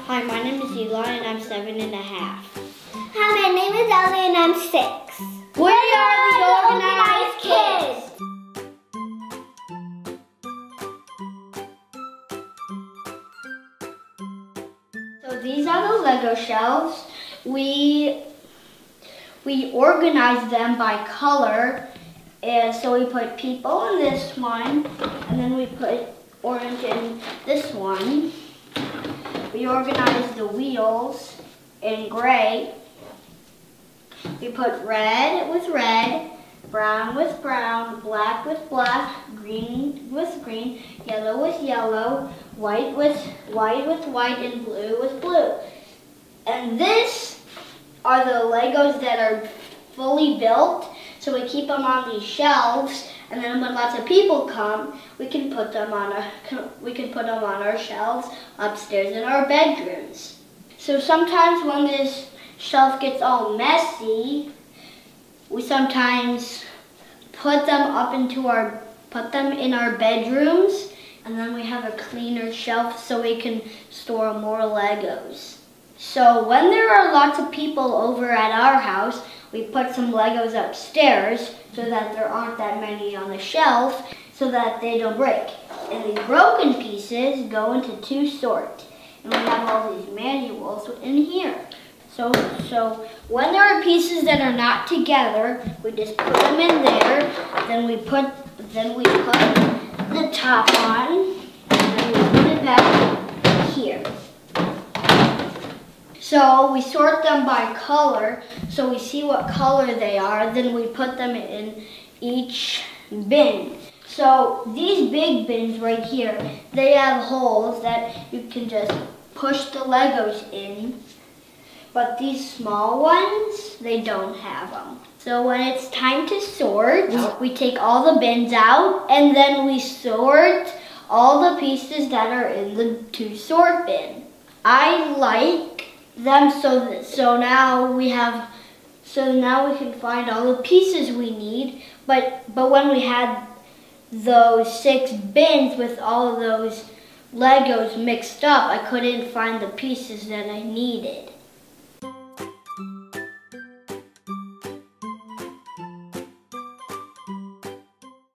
Hi, my name is Eli and I'm 7.5. Hi, my name is Ellie and I'm 6. We are the Organized Kids. So these are the Lego shelves. We organize them by color. And so we put people in this one, and then we put orange in this one. We organize the wheels in gray. We put red with red, brown with brown, black with black, green with green, yellow with yellow, white with white, and blue with blue. And this are the Legos that are fully built. So we keep them on these shelves, and then when lots of people come, we can put them on our shelves upstairs in our bedrooms. So sometimes when this shelf gets all messy, we sometimes put them in our bedrooms, and then we have a cleaner shelf so we can store more Legos. So when there are lots of people over at our house, we put some Legos upstairs so that there aren't that many on the shelf so that they don't break. And the broken pieces go into 2 sorts. And we have all these manuals in here. So when there are pieces that are not together, we just put them in there. Then we put the top on, and then we put it back here. So we sort them by color, so we see what color they are, then we put them in each bin. So these big bins right here, they have holes that you can just push the Legos in, but these small ones, they don't have them. So when it's time to sort, we take all the bins out, and then we sort all the pieces that are in the to sort bin. I like them so now we can find all the pieces we need, but when we had those 6 bins with all of those Legos mixed up, I couldn't find the pieces that I needed.